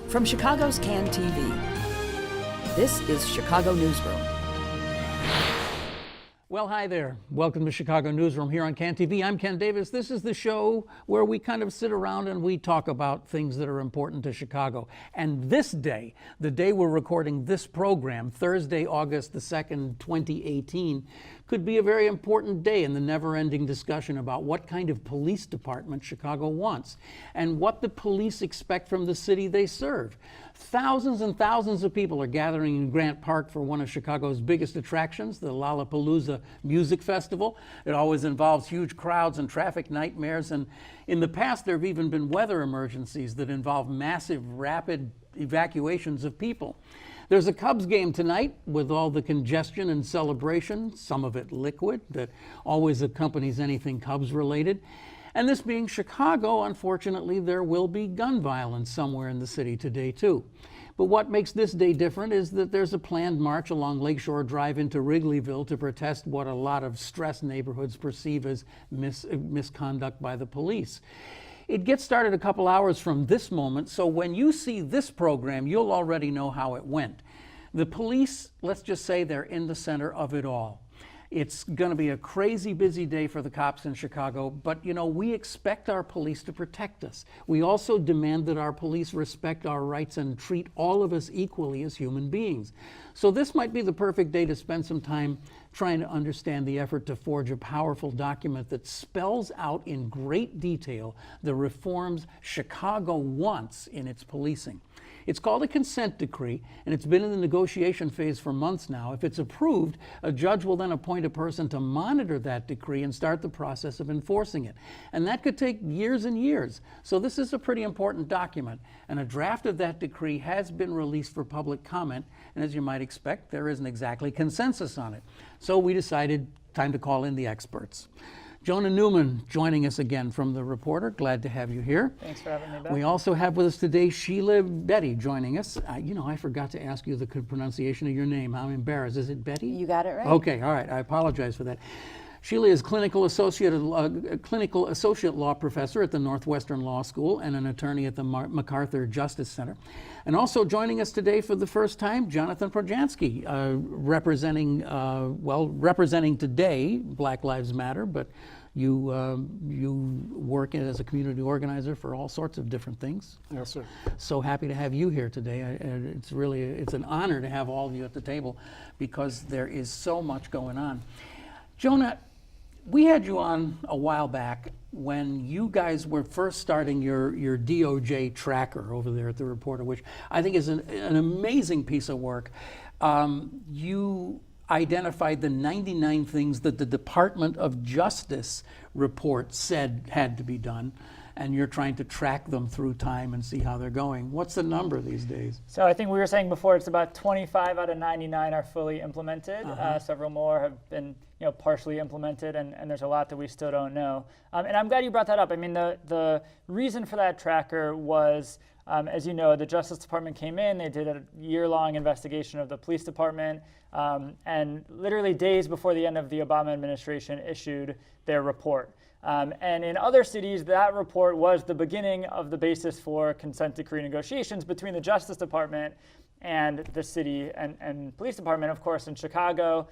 From Chicago's CAN TV, this is Chicago Newsroom. Well, hi there. Welcome to Chicago Newsroom here on CAN TV. I'm Ken Davis. This is the show where we kind of sit around and we talk about things that are important to Chicago. And this day, the day we're recording this program, Thursday, August the 2nd, 2018, could be a very important day in the never-ending discussion about what kind of police department Chicago wants and what the police expect from the city they serve. Thousands and thousands of people are gathering in Grant Park for one of Chicago's biggest attractions, the Lollapalooza Music Festival. It always involves huge crowds and traffic nightmares, and in the past there have even been weather emergencies that involve massive, rapid evacuations of people. There's a Cubs game tonight with all the congestion and celebration, some of it liquid, that always accompanies anything Cubs related. And this being Chicago, unfortunately, there will be gun violence somewhere in the city today, too. But what makes this day different is that there's a planned march along Lakeshore Drive into Wrigleyville to protest what a lot of stressed neighborhoods perceive as misconduct by the police. It gets started a couple hours from this moment, so when you see this program, you'll already know how it went. The police, let's just say they're in the center of it all. It's going to be a crazy busy day for the cops in Chicago, but you know, we expect our police to protect us. We also demand that our police respect our rights and treat all of us equally as human beings. So this might be the perfect day to spend some time trying to understand the effort to forge a powerful document that spells out in great detail the reforms Chicago wants in its policing. It's called a consent decree, and it's been in the negotiation phase for months now. If it's approved, a judge will then appoint a person to monitor that decree and start the process of enforcing it. And that could take years and years. So this is a pretty important document, and a draft of that decree has been released for public comment, and as you might expect, there isn't exactly consensus on it. So we decided time to call in the experts. Jonah Newman joining us again from The Reporter. Glad to have you here. Thanks for having me back. We also have with us today Sheila Bedi joining us. I forgot to ask you the pronunciation of your name. I'm embarrassed. Is it Bedi? You got it right. Okay, all right. I apologize for that. Sheila is clinical associate law professor at the Northwestern Law School and an attorney at the MacArthur Justice Center. And also joining us today for the first time, Jonathan Projanski, representing today Black Lives Matter, but you work as a community organizer for all sorts of different things. Yes, sir. So happy to have you here today. It's an honor to have all of you at the table because there is so much going on. Jonah, we had you on a while back when you guys were first starting your DOJ tracker over there at The Reporter, which I think is an amazing piece of work. You identified the 99 things that the Department of Justice report said had to be done, and you're trying to track them through time and see how they're going. What's the number these days? So I think we were saying before it's about 25 out of 99 are fully implemented. Several more have been partially implemented, and there's a lot that we still don't know. And I'm glad you brought that up. I mean, the reason for that tracker was, as you know, the Justice Department came in, they did a year-long investigation of the police department, and literally days before the end of the Obama administration issued their report. And in other cities, that report was the beginning of the basis for consent decree negotiations between the Justice Department and the city and police department. Of course, in Chicago,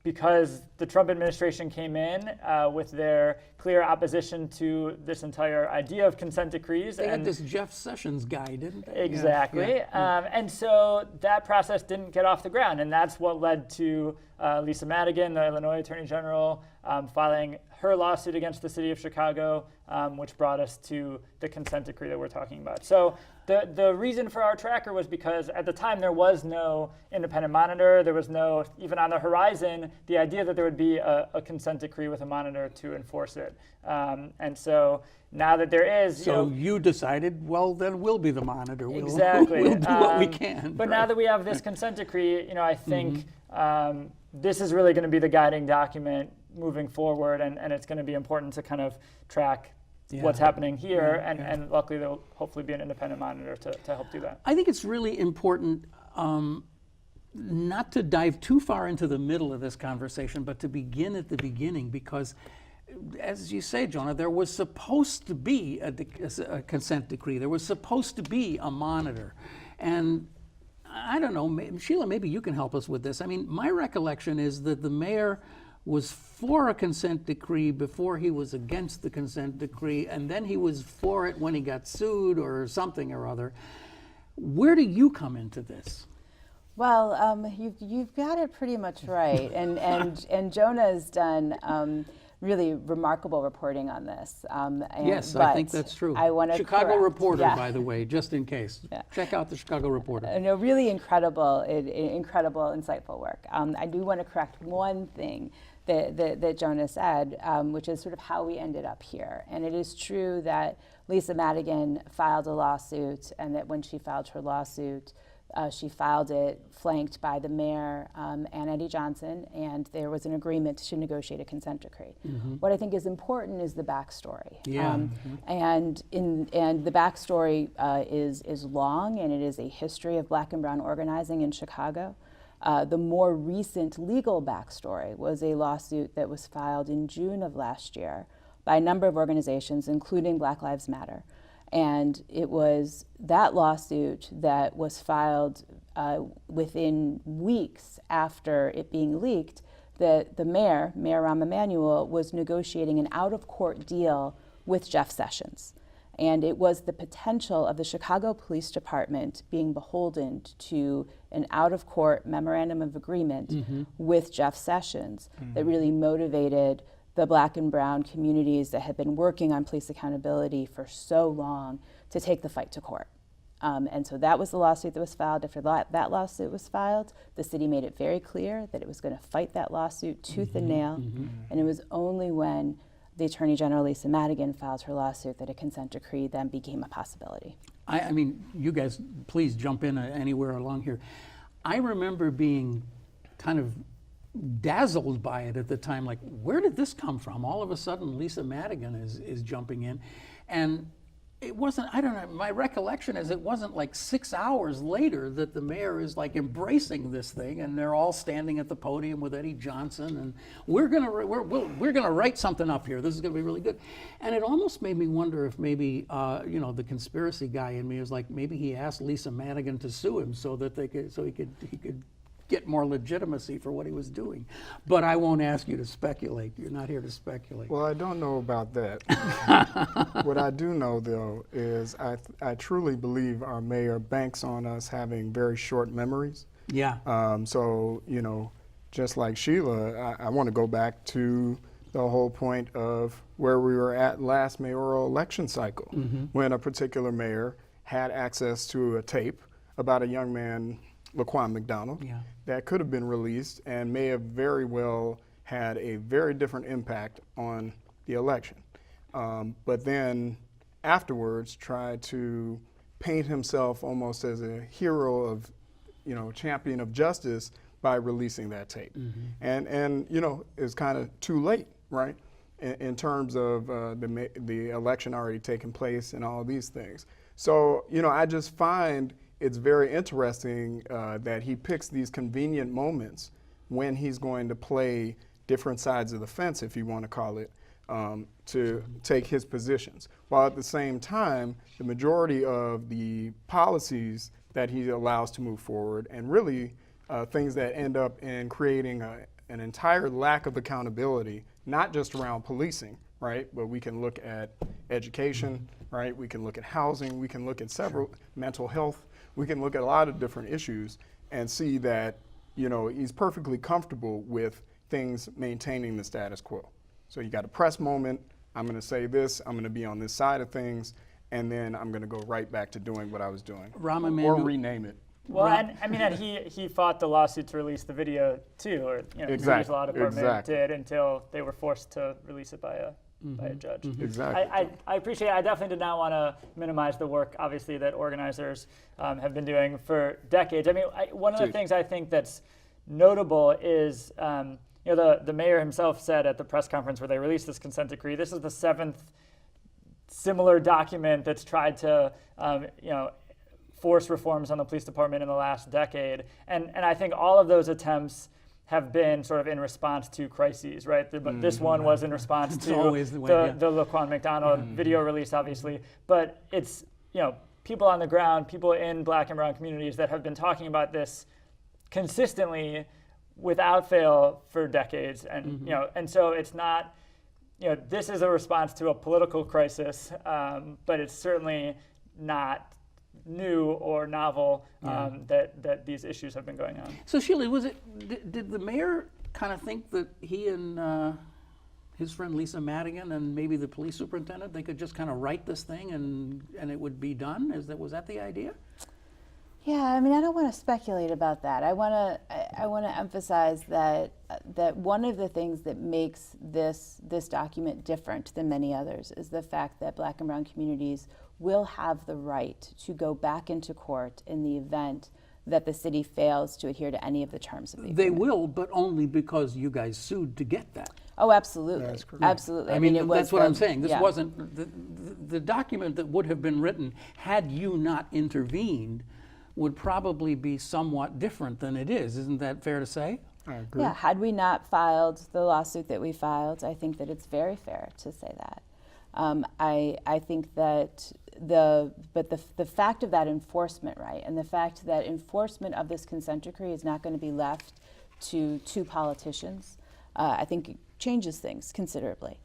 because the Trump administration came in with their clear opposition to this entire idea of consent decrees. They had this Jeff Sessions guy, didn't they? Exactly. Yeah. And so that process didn't get off the ground, and that's what led to Lisa Madigan, the Illinois Attorney General, filing her lawsuit against the city of Chicago, which brought us to the consent decree that we're talking about. So the reason for our tracker was because at the time there was no independent monitor, there was no, even on the horizon, the idea that there would be a consent decree with a monitor to enforce it. And so now that there is, so you decided, well, then we'll be the monitor. Exactly. We'll do what we can. But now that we have this consent decree, I think this is really going to be the guiding document moving forward, and it's going to be important to kind of track what's happening here, and luckily there will hopefully be an independent monitor to help do that. I think it's really important not to dive too far into the middle of this conversation, but to begin at the beginning, because as you say, Jonah, there was supposed to be a consent decree. There was supposed to be a monitor. And I don't know, Sheila, maybe you can help us with this. I mean, my recollection is that the mayor was for a consent decree before he was against the consent decree, and then he was for it when he got sued or something or other. Where do you come into this? Well, you've got it pretty much right, and Jonah has done really remarkable reporting on this. Yes, I think that's true. I want to Chicago Reporter, by the way, just in case. Yeah. Check out the Chicago Reporter. No, really incredible, insightful work. I do want to correct one thing that Jonah said, which is sort of how we ended up here. And it is true that Lisa Madigan filed a lawsuit, and that when she filed her lawsuit, she filed it flanked by the mayor and Eddie Johnson, and there was an agreement to negotiate a consent decree. What I think is important is the backstory. Yeah. And the backstory is long, and it is a history of Black and brown organizing in Chicago. The more recent legal backstory was a lawsuit that was filed in June of last year by a number of organizations, including Black Lives Matter. And it was that lawsuit that was filed within weeks after it being leaked that the Mayor Rahm Emanuel, was negotiating an out-of-court deal with Jeff Sessions. And it was the potential of the Chicago Police Department being beholden to an out-of-court memorandum of agreement with Jeff Sessions that really motivated the Black and brown communities that had been working on police accountability for so long to take the fight to court. And so that was the lawsuit that was filed. After that lawsuit was filed, the city made it very clear that it was going to fight that lawsuit tooth and nail. And it was only when the Attorney General Lisa Madigan filed her lawsuit that a consent decree then became a possibility. I mean, you guys, please jump in anywhere along here. I remember being kind of dazzled by it at the time, like, where did this come from? All of a sudden, Lisa Madigan is jumping in. And it wasn't, I don't know, my recollection is it wasn't like 6 hours later that the mayor is like embracing this thing, and they're all standing at the podium with Eddie Johnson, and we're gonna write something up here. This is gonna be really good. And it almost made me wonder if maybe, the conspiracy guy in me is like, maybe he asked Lisa Madigan to sue him so that he could get more legitimacy for what he was doing. But I won't ask you to speculate. You're not here to speculate. Well, I don't know about that. What I do know, though, is I truly believe our mayor banks on us having very short memories. Yeah. So, just like Sheila, I want to go back to the whole point of where we were at last mayoral election cycle, when a particular mayor had access to a tape about a young man, Laquan McDonald, that could have been released and may have very well had a very different impact on the election. But then afterwards tried to paint himself almost as a hero of, champion of justice by releasing that tape. And it's kind of too late, right? In terms of the election already taking place and all of these things. So, I just find it's very interesting that he picks these convenient moments when he's going to play different sides of the fence, if you want to call it, to take his positions. While at the same time, the majority of the policies that he allows to move forward, and really things that end up in creating an entire lack of accountability, not just around policing, right? But we can look at education, right? We can look at housing, we can look at several mental health. We can look at a lot of different issues and see that, he's perfectly comfortable with things maintaining the status quo. So you got a press moment, I'm going to say this, I'm going to be on this side of things, and then I'm going to go right back to doing what I was doing. Or rename it. Well, and he fought the lawsuit to release the video too, or Exactly. The News Law Department did until they were forced to release it by a judge. Exactly. I appreciate it. I definitely did not want to minimize the work, obviously, that organizers have been doing for decades. I mean, one of the things I think that's notable is, the mayor himself said at the press conference where they released this consent decree, this is the 7th similar document that's tried to, force reforms on the police department in the last decade. And I think all of those attempts have been sort of in response to crises, right? But this one was in response to always the way, the Laquan McDonald video release, obviously. But it's, people on the ground, people in Black and brown communities that have been talking about this consistently without fail for decades. And, and so it's not, this is a response to a political crisis, but it's certainly not new or novel that these issues have been going on. So Sheila, did the mayor kind of think that he and his friend Lisa Madigan and maybe the police superintendent, they could just kind of write this thing and it would be done? Was that the idea? Yeah, I mean, I don't want to speculate about that. I want to emphasize that one of the things that makes this document different than many others is the fact that Black and brown communities will have the right to go back into court in the event that the city fails to adhere to any of the terms of the agreement. They will, but only because you guys sued to get that. Oh, absolutely. That's correct. Absolutely. I mean, it was that's what I'm saying. This yeah. wasn't the document that would have been written had you not intervened would probably be somewhat different than it is. Isn't that fair to say? I agree. Yeah, had we not filed the lawsuit that we filed, I think that it's very fair to say that. I think that the fact of that enforcement right and the fact that enforcement of this consent decree is not going to be left to two politicians, I think it changes things considerably.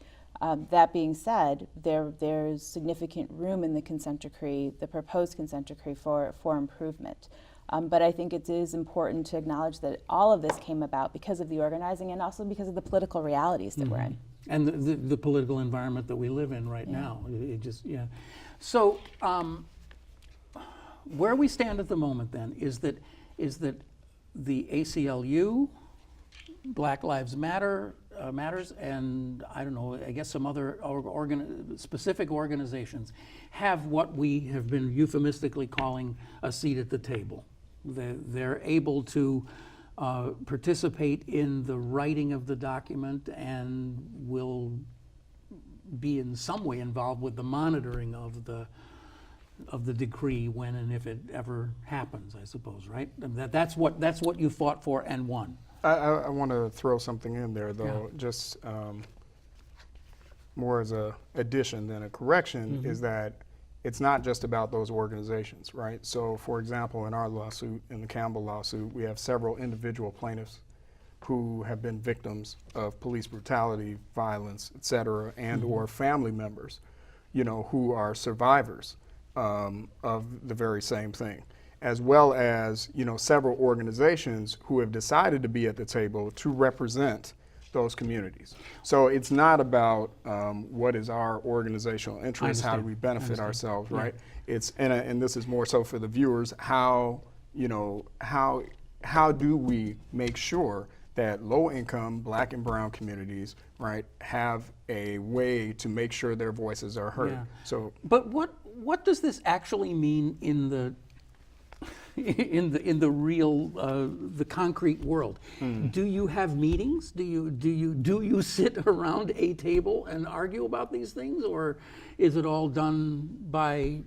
That being said, there's significant room in the consent decree, the proposed consent decree, for improvement. But I think it is important to acknowledge that all of this came about because of the organizing and also because of the political realities that we're in. And the political environment that we live in right now. So where we stand at the moment then is that the ACLU, Black Lives Matters, and I don't know, I guess some other specific organizations have what we have been euphemistically calling a seat at the table. They're able to participate in the writing of the document and will be in some way involved with the monitoring of the decree when and if it ever happens, I suppose, right? That's what you fought for and won. I want to throw something in there, though, just more as a addition than a correction, is that it's not just about those organizations, right? So, for example, in our lawsuit, in the Campbell lawsuit, we have several individual plaintiffs who have been victims of police brutality, violence, et cetera, and or family members, who are survivors of the very same thing, as well as, several organizations who have decided to be at the table to represent those communities. So it's not about what is our organizational interest, how do we benefit ourselves, right? It's and this is more so for the viewers, how do we make sure that low-income Black and brown communities, right, have a way to make sure their voices are heard. Yeah. So, but what does this actually mean in the real the concrete world? Do you have meetings? Do you sit around a table and argue about these things, or is it all done by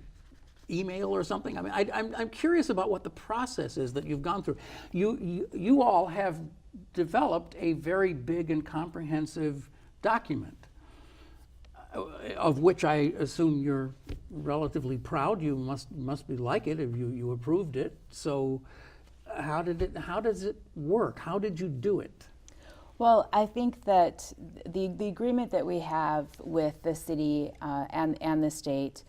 email or something? I mean, I'm curious about what the process is that you've gone through. You all have developed a very big and comprehensive document, of which I assume you're relatively proud. You must be like it if you approved it. So how does it work? How did you do it? Well, I think that the agreement that we have with the city and the state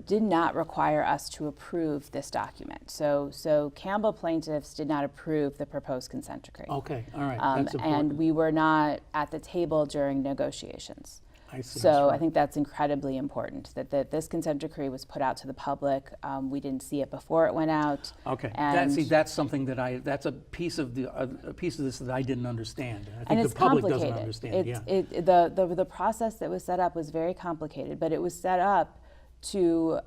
did not require us to approve this document. So Campbell plaintiffs did not approve the proposed consent decree. Okay, all right, that's important. And we were not at the table during negotiations. I see. So I think that's incredibly important, that this consent decree was put out to the public. We didn't see it before it went out. Okay, and that's something that that's a piece of this that I didn't understand. I think and it's the public complicated. doesn't understand. The process that was set up was very complicated, but it was set up to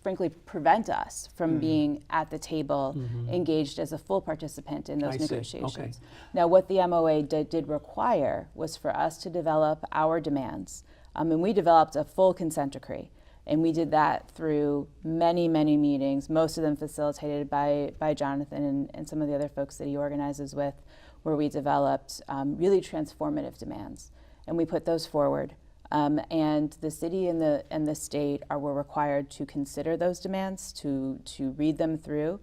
frankly prevent us from being at the table, engaged as a full participant in those negotiations. Okay. Now, what the MOA did require was for us to develop our demands, and we developed a full consent decree, and we did that through many, many meetings, most of them facilitated by Jonathan and some of the other folks that he organizes with. where we developed really transformative demands, and we put those forward. And the city and the state were required to consider those demands, to read them through,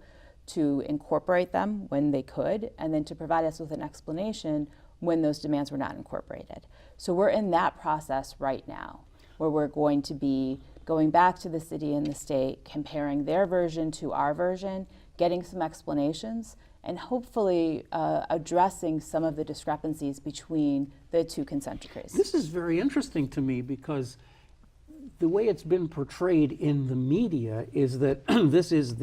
to incorporate them when they could, and then to provide us with an explanation when those demands were not incorporated. So we're in that process right now, where we're going to be going back to the city and the state, comparing their version to our version, getting some explanations, and hopefully addressing some of the discrepancies between the two consent decrees. This is very interesting to me because the way it's been portrayed in the media is that this is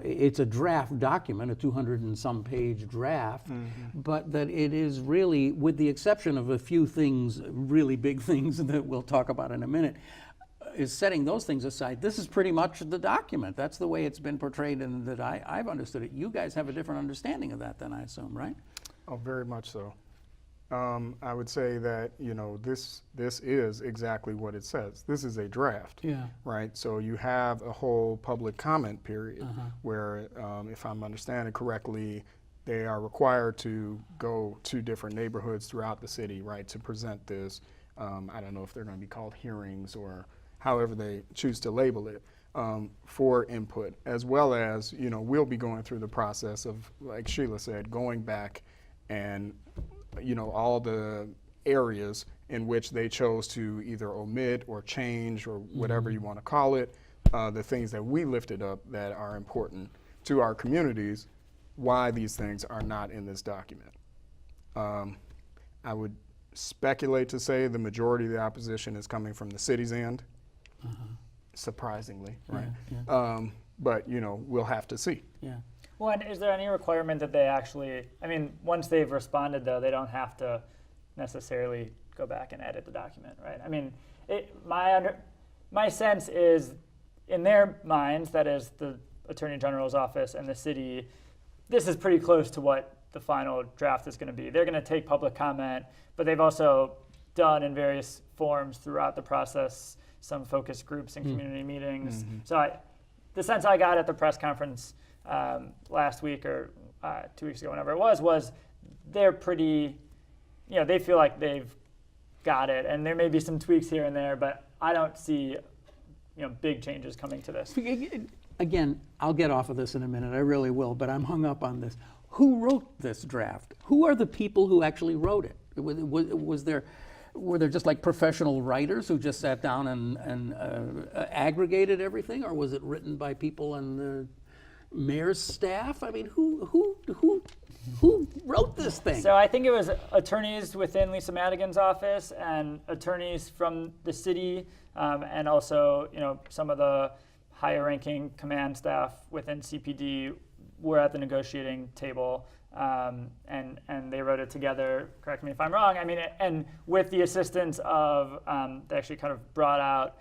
it's a draft document, a 200 and some page draft, but that it is really, with the exception of a few things, really big things that we'll talk about in a minute, is setting those things aside. This is pretty much the document. That's the way it's been portrayed and that I've understood it. You guys have a different understanding of that than I assume, right? Oh, very much so. I would say that, this is exactly what it says. This is a draft, right? So you have a whole public comment period where, if I'm understanding correctly, they are required to go to different neighborhoods throughout the city, right, to present this. I don't know if they're going to be called hearings or however they choose to label it, for input, as well as, we'll be going through the process of, like Sheila said, going back and all the areas in which they chose to either omit or change or whatever you want to call it, the things that we lifted up that are important to our communities, why these things are not in this document. I would speculate to say the majority of the opposition is coming from the city's end, surprisingly, right? But, we'll have to see. Well, and is there any requirement that they actually, once they've responded, though, they don't have to necessarily go back and edit the document, right? My sense is, in their minds, that is the Attorney General's office and the city, this is pretty close to what the final draft is going to be. They're going to take public comment, but they've also done in various forms throughout the process some focus groups and community meetings. So the sense I got at the press conference last week or 2 weeks ago, whenever it was they're pretty, they feel like they've got it, and there may be some tweaks here and there, but I don't see, big changes coming to this. Again, I'll get off of this in a minute, I really will, but I'm hung up on this. Who wrote this draft? Who are the people who actually wrote it? Were there just like professional writers who just sat down and aggregated everything, or was it written by people on the mayor's staff? Who wrote this thing? So I think it was attorneys within Lisa Madigan's office and attorneys from the city, and also some of the higher-ranking command staff within CPD were at the negotiating table, and they wrote it together. Correct me if I'm wrong. And with the assistance of, they actually kind of brought out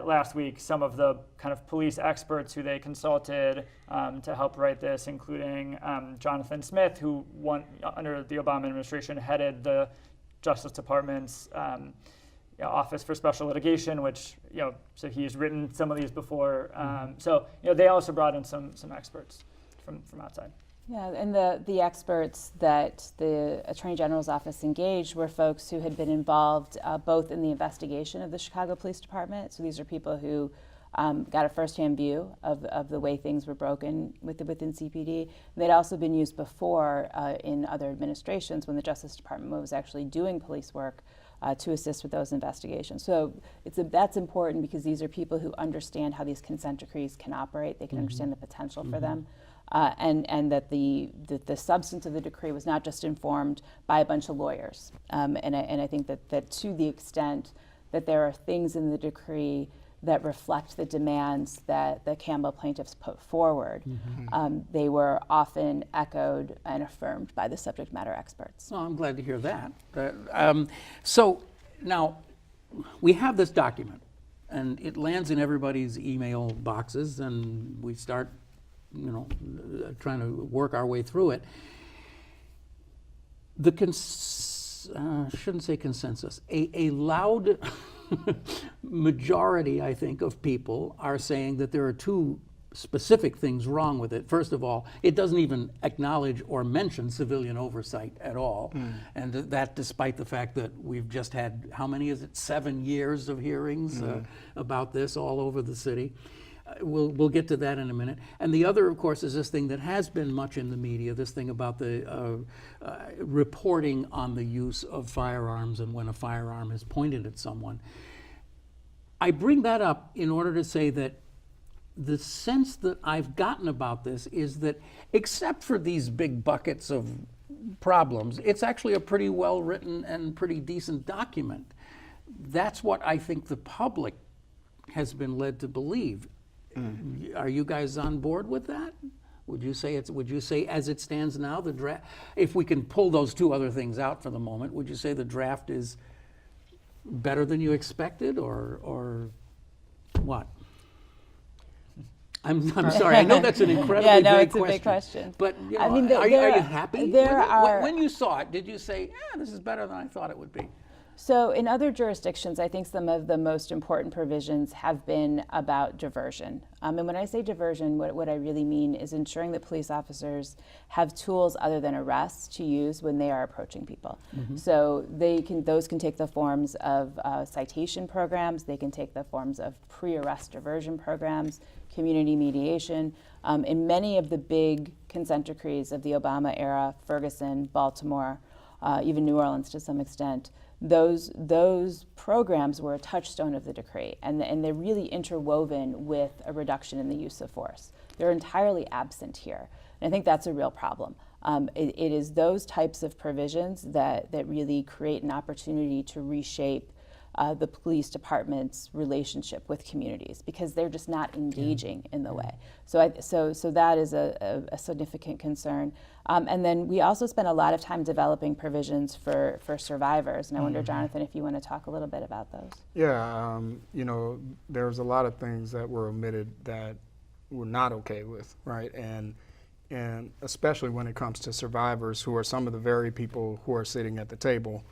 last week some of the kind of police experts who they consulted to help write this, including Jonathan Smith, who under the Obama administration headed the Justice Department's Office for Special Litigation, which so he's written some of these before. So they also brought in some experts from outside. Yeah, and the experts that the Attorney General's office engaged were folks who had been involved both in the investigation of the Chicago Police Department. So these are people who got a firsthand view of the way things were broken within CPD. They'd also been used before in other administrations when the Justice Department was actually doing police work to assist with those investigations. So that's important because these are people who understand how these consent decrees can operate. They can understand the potential for them. And that the substance of the decree was not just informed by a bunch of lawyers. And I think that to the extent that there are things in the decree that reflect the demands that the Campbell plaintiffs put forward, they were often echoed and affirmed by the subject matter experts. Well, I'm glad to hear that. So now we have this document, and it lands in everybody's email boxes, and we start trying to work our way through it. Shouldn't say consensus, a loud majority, I think, of people are saying that there are two specific things wrong with it. First of all, it doesn't even acknowledge or mention civilian oversight at all. And that despite the fact that we've just had, how many is it, 7 years of hearings about this all over the city. We'll get to that in a minute. And the other, of course, is this thing that has been much in the media, this thing about the reporting on the use of firearms and when a firearm is pointed at someone. I bring that up in order to say that the sense that I've gotten about this is that, except for these big buckets of problems, it's actually a pretty well written and pretty decent document. That's what I think the public has been led to believe. Are you guys on board with that? Would you say as it stands now, the draft, if we can pull those two other things out for the moment, would you say the draft is better than you expected, or what? I'm sorry. I know that's an incredibly big it's a big question. But you know, I mean, are you happy? When you saw it, did you say, "Yeah, this is better than I thought it would be"? So in other jurisdictions, I think some of the most important provisions have been about diversion. And when I say diversion, what I really mean is ensuring that police officers have tools other than arrests to use when they are approaching people. So those can take the forms of citation programs, they can take the forms of pre-arrest diversion programs, community mediation. In many of the big consent decrees of the Obama era, Ferguson, Baltimore, even New Orleans to some extent, those programs were a touchstone of the decree, and they're really interwoven with a reduction in the use of force. They're entirely absent here, and I think that's a real problem. It is those types of provisions that really create an opportunity to reshape the police department's relationship with communities, because they're just not engaging in the way. So that is a significant concern. And then we also spent a lot of time developing provisions for survivors. And I wonder, Jonathan, if you want to talk a little bit about those. Yeah, you know, there's a lot of things that were omitted that we're not okay with, right? And especially when it comes to survivors, who are some of the very people who are sitting at the table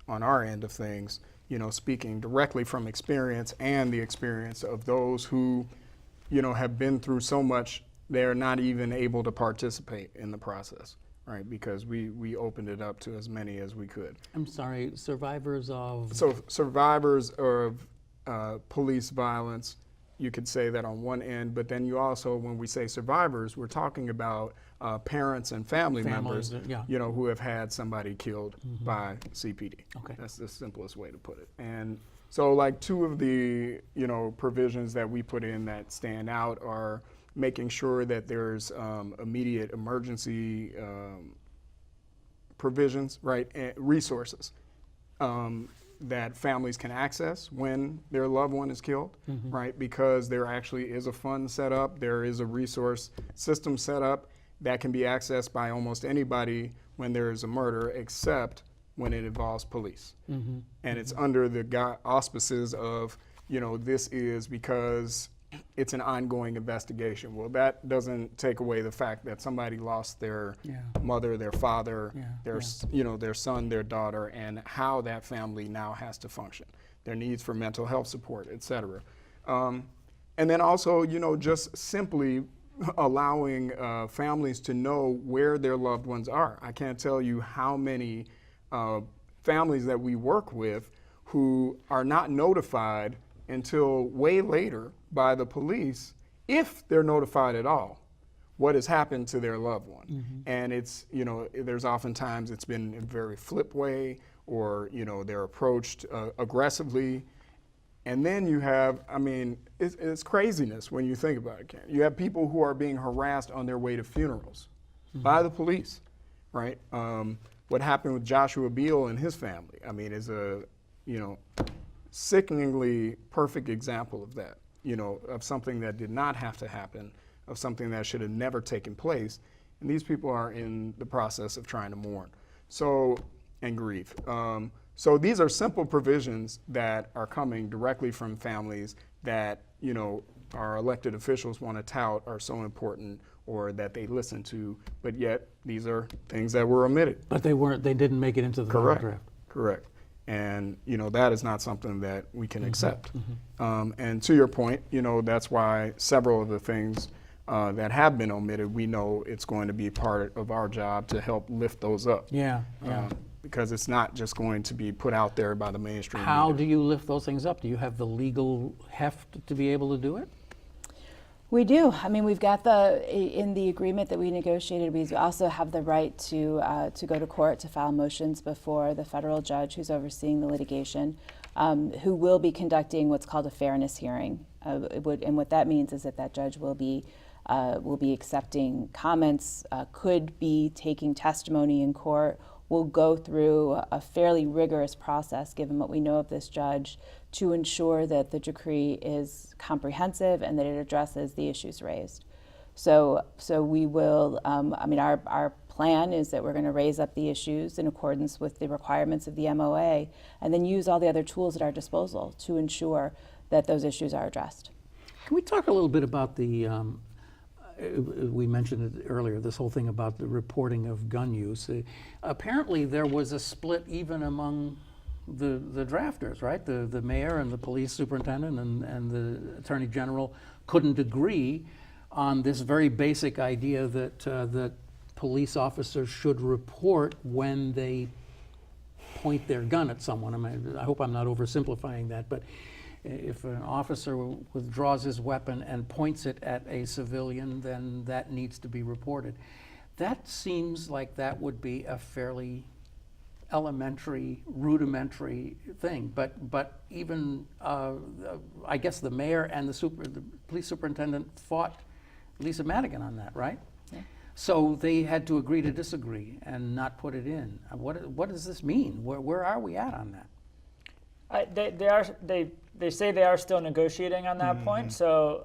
on our end of things, you know, speaking directly from experience and the experience of those who, you know, have been through so much, they're not even able to participate in the process, right? Because we opened it up to as many as we could. I'm sorry, survivors of? So survivors of police violence, you could say that on one end, but then you also, when we say survivors, we're talking about parents and family members, you know, who have had somebody killed by CPD. Okay. That's the simplest way to put it. And so, like, two of the, you know, provisions that we put in that stand out are making sure that there's immediate emergency provisions, right, and resources that families can access when their loved one is killed, right? Because there actually is a fund set up, there is a resource system set up that can be accessed by almost anybody when there is a murder, except when it involves police. And it's under the auspices of, you know, this is because it's an ongoing investigation. Well, that doesn't take away the fact that somebody lost their mother, their father, their you know, their son, their daughter, and how that family now has to function, their needs for mental health support, et cetera. And then also, you know, just simply allowing families to know where their loved ones are. I can't tell you how many families that we work with who are not notified until way later by the police, if they're notified at all, what has happened to their loved one. And it's, you know, there's oftentimes it's been in a very flip way, or, you know, they're approached aggressively. And then you have, I mean, it's craziness when you think about it, Ken. You have people who are being harassed on their way to funerals by the police, right? What happened with Joshua Beal and his family, I mean, is a, you know, sickeningly perfect example of that, you know, of something that did not have to happen, of something that should have never taken place. And these people are in the process of trying to mourn, so, and grieve. So these are simple provisions that are coming directly from families that, you know, our elected officials want to tout are so important, or that they listen to, but yet these are things that were omitted. But they didn't make it into the draft. Correct. And, you know, that is not something that we can accept. And to your point, you know, that's why several of the things that have been omitted, we know it's going to be part of our job to help lift those up. Yeah, yeah. Because it's not just going to be put out there by the mainstream How media. do you lift those things up? Do you have the legal heft to be able to do it? We do. I mean, we've got in the agreement that we negotiated, we also have the right to go to court to file motions before the federal judge who's overseeing the litigation, who will be conducting what's called a fairness hearing. And what that means is that judge will be accepting comments, could be taking testimony in court. We'll go through a fairly rigorous process, given what we know of this judge, to ensure that the decree is comprehensive and that it addresses the issues raised. So we will, our plan is that we're going to raise up the issues in accordance with the requirements of the MOA, and then use all the other tools at our disposal to ensure that those issues are addressed. Can we talk a little bit about the, we mentioned it earlier, this whole thing about the reporting of gun use. Apparently there was a split even among the drafters, right? The mayor and the police superintendent and the attorney general couldn't agree on this very basic idea that police officers should report when they point their gun at someone. I mean, I hope I'm not oversimplifying that, but if an officer withdraws his weapon and points it at a civilian, then that needs to be reported. That seems like that would be a fairly elementary, rudimentary thing. But even, I guess the mayor and the police superintendent fought Lisa Madigan on that, right? Yeah. So they had to agree to disagree and not put it in. What does this mean? Where are we at on that? They say they are still negotiating on that point, so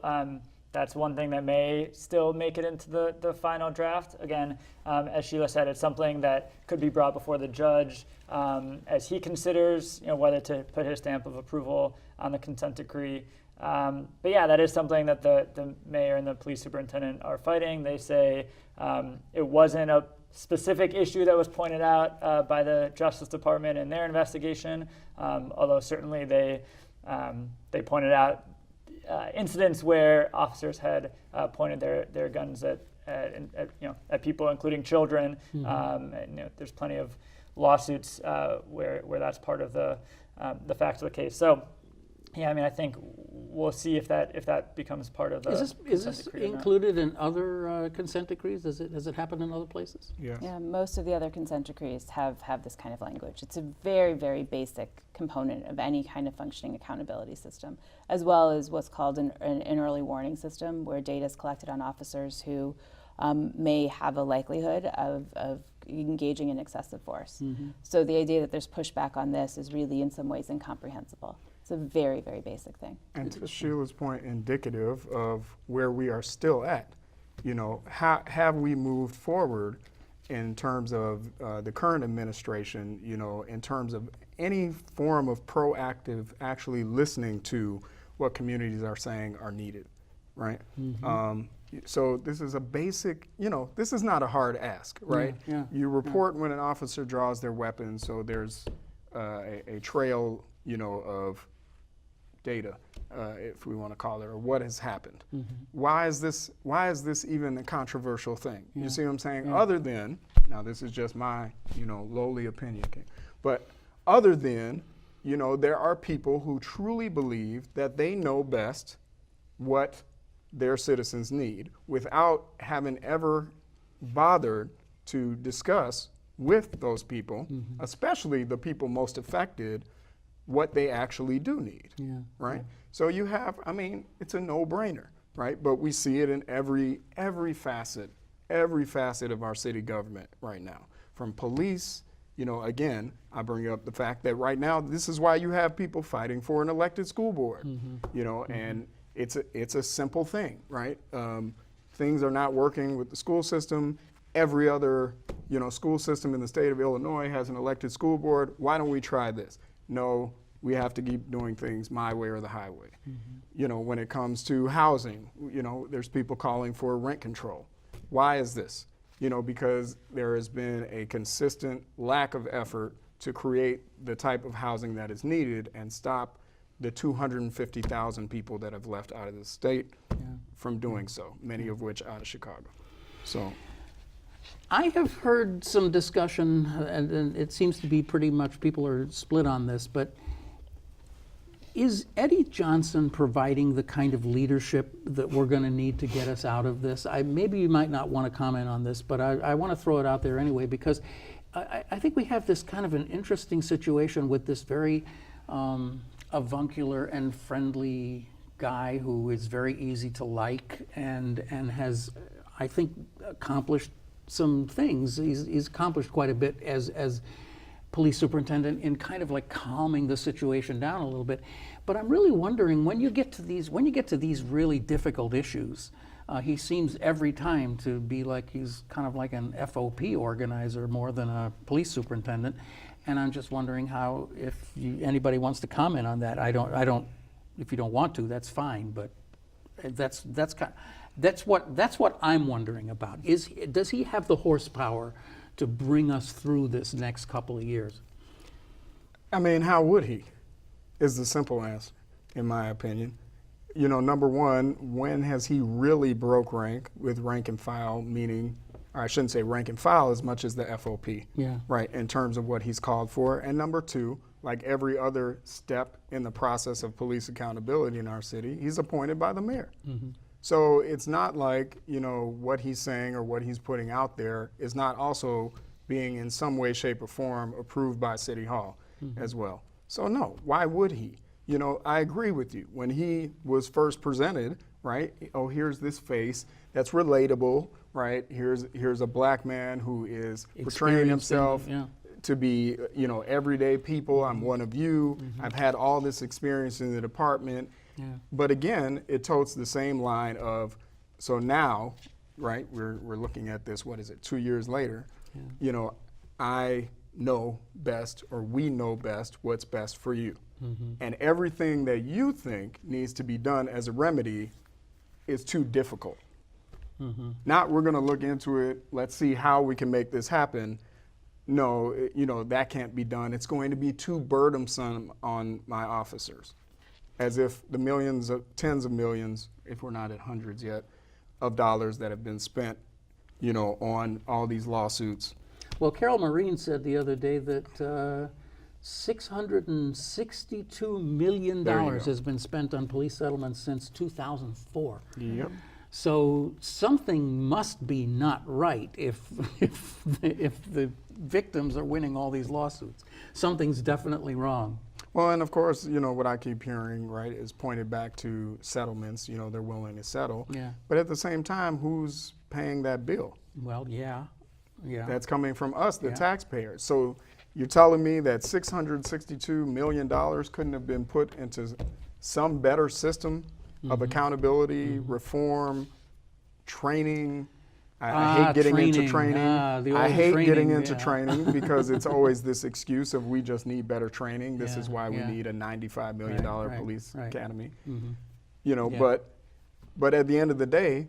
that's one thing that may still make it into the final draft. Again, as Sheila said, it's something that could be brought before the judge as he considers, whether to put his stamp of approval on the consent decree. But yeah, that is something that the mayor and the police superintendent are fighting. They say it wasn't a specific issue that was pointed out by the Justice Department in their investigation, although certainly they pointed out incidents where officers had pointed their guns at people, including children. And, there's plenty of lawsuits where that's part of the facts of the case. So, yeah, I mean, I think we'll see if that becomes part of the Is this decree or not. included in other consent decrees? Has it happened in other places? Yes. Yeah, most of the other consent decrees have this kind of language. It's a very, very basic component of any kind of functioning accountability system, as well as what's called an early warning system, where data is collected on officers who may have a likelihood of engaging in excessive force. So the idea that there's pushback on this is really in some ways incomprehensible. It's a very, very basic thing. And to Sheila's point, indicative of where we are still at. Have we moved forward in terms of the current administration, in terms of any form of proactive actually listening to what communities are saying are needed, right? So this is a basic, this is not a hard ask, right? Yeah. You report when an officer draws their weapon, so there's a trail, of data, if we want to call it, or what has happened. Why is this even a controversial thing? You see what I'm saying? Other than, now this is just my, lowly opinion, but other than, there are people who truly believe that they know best what their citizens need without having ever bothered to discuss with those people, especially the people most affected, what they actually do need, right? So you have, it's a no-brainer, right? But we see it in every facet of our city government right now. From police, again, I bring up the fact that right now, this is why you have people fighting for an elected school board, and it's a simple thing, right? Things are not working with the school system. Every other, school system in the state of Illinois has an elected school board. Why don't we try this? No, we have to keep doing things my way or the highway. When it comes to housing, there's people calling for rent control. Why is this? Because there has been a consistent lack of effort to create the type of housing that is needed and stop the 250,000 people that have left out of the state from doing so, many of which out of Chicago. So I have heard some discussion, and it seems to be pretty much people are split on this, but is Eddie Johnson providing the kind of leadership that we're going to need to get us out of this? Maybe you might not want to comment on this, but I want to throw it out there anyway, because I think we have this kind of an interesting situation with this very avuncular and friendly guy who is very easy to like and has, I think, accomplished some things. He's accomplished quite a bit as police superintendent in kind of like calming the situation down a little bit. But I'm really wondering, when you get to these really difficult issues, he seems every time to be like he's kind of like an FOP organizer more than a police superintendent. And I'm just wondering how, if anybody wants to comment on that. I don't. If you don't want to, that's fine. But that's what I'm wondering about. Does he have the horsepower to bring us through this next couple of years? I mean, how would he? Is the simple answer, in my opinion. You know, number one, when has he really broke rank with rank and file, meaning, or I shouldn't say rank and file as much as the FOP, right, in terms of what he's called for. And number two, like every other step in the process of police accountability in our city, he's appointed by the mayor. So it's not like, you know, what he's saying or what he's putting out there is not also being in some way, shape, or form approved by City Hall as well. So no, why would he? You know, I agree with you. When he was first presented, right, oh, here's this face that's relatable, right? Here's a black man who is portraying himself to be, you know, everyday people. I'm one of you. I've had all this experience in the department. But again, it totes the same line of, so now, right, we're looking at this, what is it, 2 years later, you know, I know best, or we know best what's best for you. And everything that you think needs to be done as a remedy is too difficult. Not we're gonna look into it, let's see how we can make this happen. No, you know, that can't be done. It's going to be too burdensome on my officers. As if the millions of, tens of millions, if we're not at hundreds yet, of dollars that have been spent, you know, on all these lawsuits. Well, Carol Marine said the other day that $662 million has been spent on police settlements since 2004. Yep. So something must be not right if the victims are winning all these lawsuits. Something's definitely wrong. Well, and of course, you know, what I keep hearing, right, is pointed back to settlements, you know, they're willing to settle. But at the same time, who's paying that bill? Well, that's coming from us, the taxpayers. So you're telling me that $662 million couldn't have been put into some better system of accountability, reform, training? I hate getting into training. I hate getting into training because it's always this excuse of we just need better training. This is why we need a $95 million police academy. You know, but at the end of the day,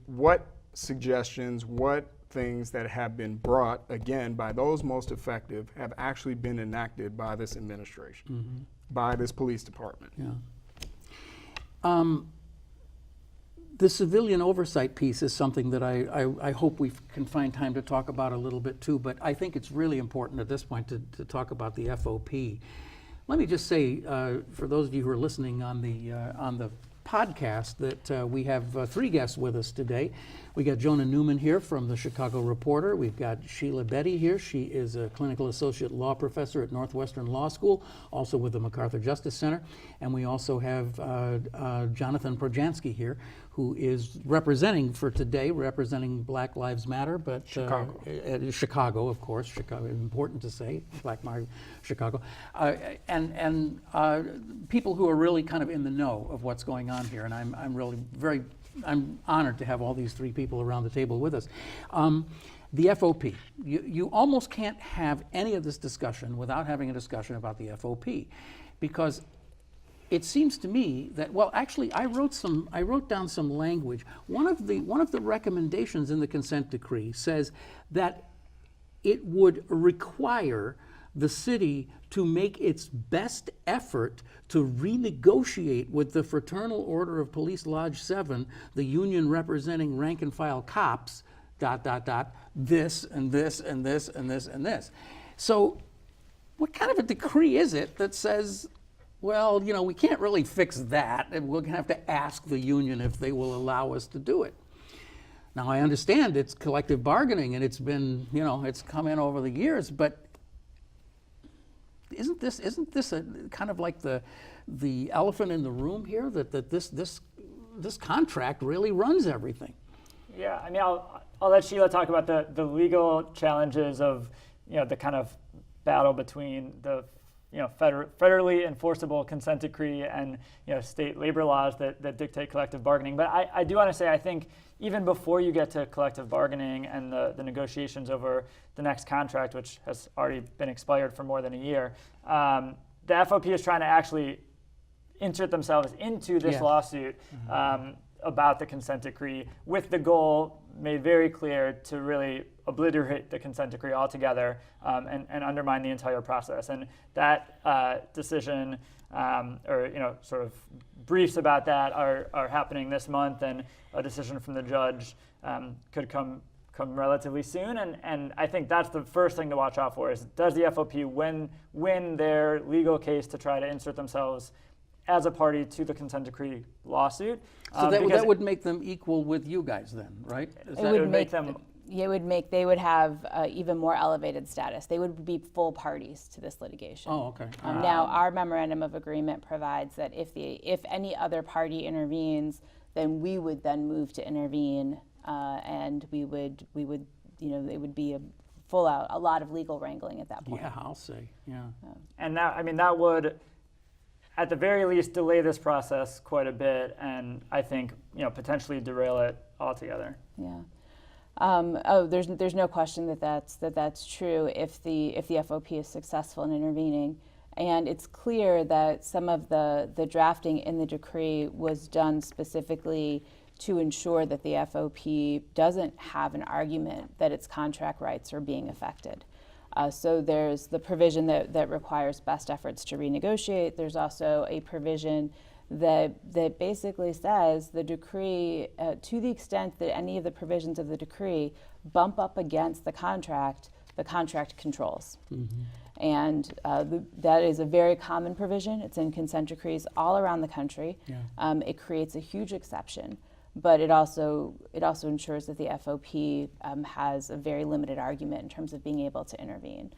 what suggestions, what things that have been brought, again, by those most effective have actually been enacted by this administration, by this police department? The civilian oversight piece is something that I hope we can find time to talk about a little bit too, but I think it's really important at this point to talk about the FOP. Let me just say, for those of you who are listening on the podcast, that we have three guests with us today. We got Jonah Newman here from the Chicago Reporter. We've got Sheila Bedi here. She is a clinical associate law professor at Northwestern Law School, also with the MacArthur Justice Center. And we also have Jonathan Projanski here, who is representing Black Lives Matter, but Chicago, of course, Chicago, important to say, Black Lives Chicago, and people who are really kind of in the know of what's going on here. And I'm really I'm honored to have all these three people around the table with us. The FOP, you almost can't have any of this discussion without having a discussion about the FOP, because it seems to me that, well, actually, I wrote down some language. One of the recommendations in the consent decree says that it would require the city to make its best effort to renegotiate with the Fraternal Order of Police Lodge 7, the union representing rank and file cops, ... this and this and this and this and this. So what kind of a decree is it that says, well, we can't really fix that, and we're going to have to ask the union if they will allow us to do it? Now, I understand it's collective bargaining, and it's been, it's come in over the years, but isn't this a kind of like the elephant in the room here, that this contract really runs everything? Yeah, I mean, I'll let Sheila talk about the legal challenges of the kind of battle between the federally enforceable consent decree and state labor laws that dictate collective bargaining. But I do want to say, I think even before you get to collective bargaining and the negotiations over the next contract, which has already been expired for more than a year, the FOP is trying to actually insert themselves into this lawsuit about the consent decree, with the goal made very clear to really obliterate the consent decree altogether and undermine the entire process. And that decision, or sort of briefs about that are happening this month, and a decision from the judge could come relatively soon. And I think that's the first thing to watch out for: is does the FOP win their legal case to try to insert themselves as a party to the consent decree lawsuit? So that would make them equal with you guys then, right? It would make them. They would have even more elevated status. They would be full parties to this litigation. Oh, okay. Now, our memorandum of agreement provides that if any other party intervenes, then we would then move to intervene, and we would it would be a lot of legal wrangling at that point. Yeah, I'll say. Yeah. And that would, at the very least, delay this process quite a bit, and I think potentially derail it altogether. Yeah. There's no question that's true if the FOP is successful in intervening, and it's clear that some of the drafting in the decree was done specifically to ensure that the FOP doesn't have an argument that its contract rights are being affected. So there's the provision that requires best efforts to renegotiate. There's also a provision that basically says the decree, to the extent that any of the provisions of the decree bump up against the contract controls. Mm-hmm. And that is a very common provision. It's in consent decrees all around the country. Yeah. It creates a huge exception, but it also ensures that the FOP has a very limited argument in terms of being able to intervene.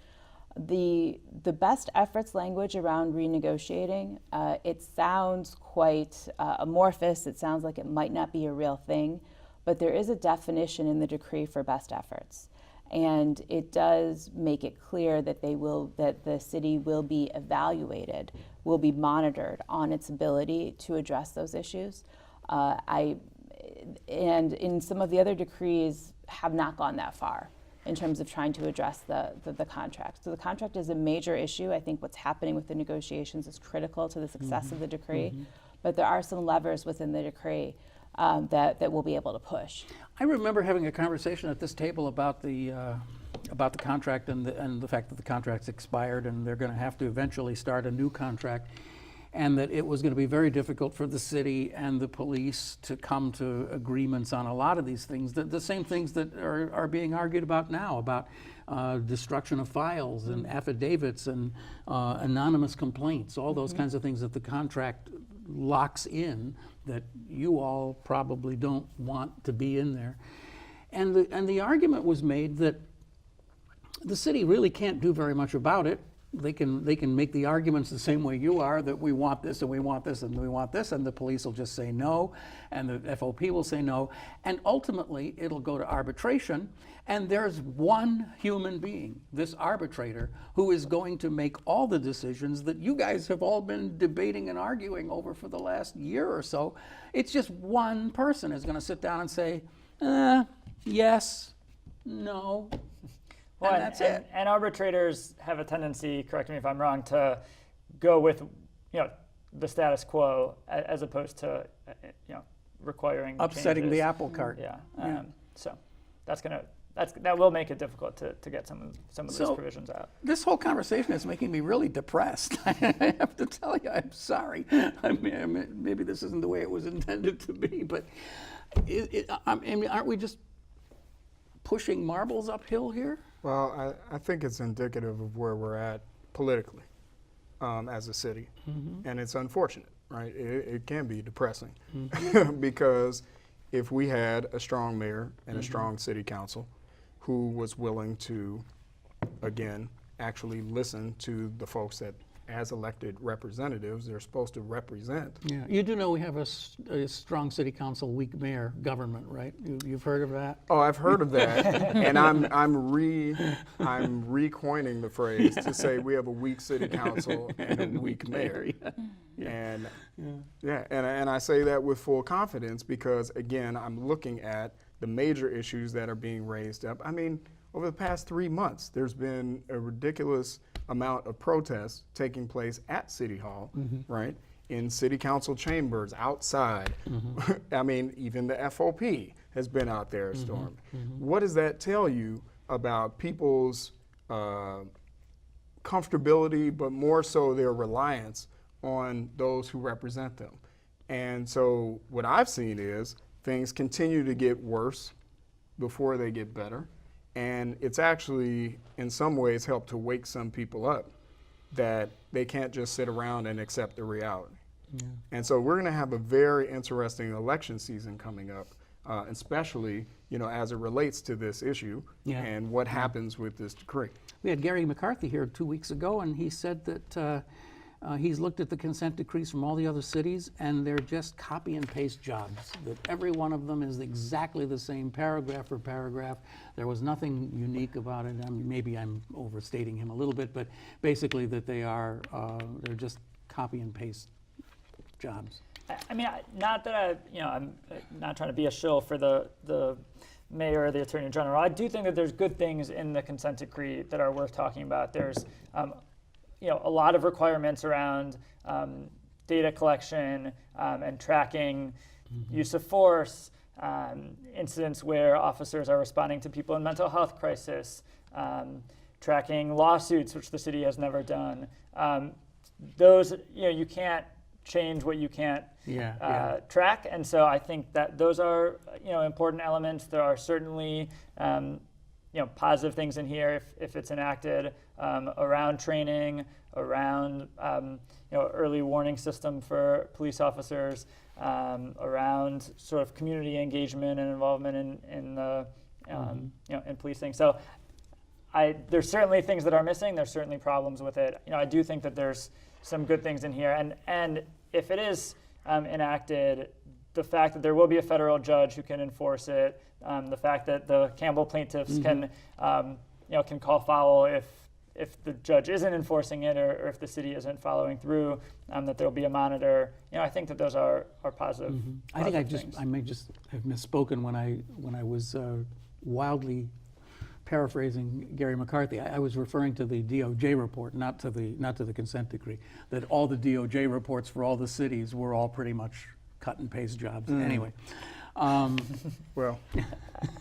The best efforts language around renegotiating, it sounds quite amorphous. It sounds like it might not be a real thing, but there is a definition in the decree for best efforts. And it does make it clear that the city will be evaluated, will be monitored on its ability to address those issues. And in some of the other decrees have not gone that far in terms of trying to address the contract. So the contract is a major issue. I think what's happening with the negotiations is critical to the success of the decree, but there are some levers within the decree that we'll be able to push. I remember having a conversation at this table about the contract and the fact that the contract's expired and they're going to have to eventually start a new contract, and that it was going to be very difficult for the city and the police to come to agreements on a lot of these things, the same things that are being argued about now, about destruction of files and affidavits and anonymous complaints, all those kinds of things that the contract locks in that you all probably don't want to be in there. And the argument was made that the city really can't do very much about it. They can make the arguments the same way you are, that we want this and we want this and we want this, and the police will just say no, and the FOP will say no, and ultimately it'll go to arbitration, and there's one human being, this arbitrator, who is going to make all the decisions that you guys have all been debating and arguing over for the last year or so. It's just one person is going to sit down and say, yes, no. Well, and that's it. And arbitrators have a tendency, correct me if I'm wrong, to go with the status quo as opposed to upsetting changes. the apple cart. Yeah. So that's going to that will make it difficult to get some of those provisions out. This whole conversation is making me really depressed. I have to tell you, I'm sorry. I mean, maybe this isn't the way it was intended to be, but I mean, aren't we just pushing marbles uphill here? Well, I think it's indicative of where we're at politically as a city, and it's unfortunate, right? It can be depressing because if we had a strong mayor and a strong city council who was willing to, again, actually listen to the folks that, as elected representatives, they're supposed to represent. Yeah, you do know we have a strong city council, weak mayor government, right? You've heard of that? Oh, I've heard of that, and I'm recoining the phrase to say we have a weak city council and a weak mayor. And and I say that with full confidence because again, I'm looking at the major issues that are being raised up. I mean, over the past 3 months, there's been a ridiculous amount of protests taking place at City Hall, right? In city council chambers, outside. I mean, even the FOP has been out there storming. What does that tell you about people's comfortability, but more so their reliance on those who represent them? And so what I've seen is things continue to get worse before they get better. And it's actually, in some ways, helped to wake some people up that they can't just sit around and accept the reality. And so we're going to have a very interesting election season coming up, especially, you know, as it relates to this issue and what happens with this decree. We had Gary McCarthy here 2 weeks ago, and he said that he's looked at the consent decrees from all the other cities, and they're just copy and paste jobs, that every one of them is exactly the same paragraph for paragraph. There was nothing unique about it. I mean, maybe I'm overstating him a little bit, but basically that they're just copy and paste jobs. I mean, not that I'm not trying to be a shill for the mayor or the attorney general. I do think that there's good things in the consent decree that are worth talking about. There's a lot of requirements around data collection and tracking, use of force, incidents where officers are responding to people in mental health crisis, tracking lawsuits, which the city has never done. Those, you can't change what you can't track, and so I think that those are important elements. There are certainly positive things in here if it's enacted around training, around early warning system for police officers, around sort of community engagement and involvement in the in policing. So there's certainly things that are missing. There's certainly problems with it. I do think that there's some good things in here, and if it is enacted, the fact that there will be a federal judge who can enforce it, the fact that the Campbell plaintiffs can call foul if the judge isn't enforcing it or if the city isn't following through, that there'll be a monitor. I think that those are positive. I think I may just have misspoken when I was wildly paraphrasing Gary McCarthy. I was referring to the DOJ report, not to the consent decree. That all the DOJ reports for all the cities were all pretty much cut and paste jobs. Anyway. Well,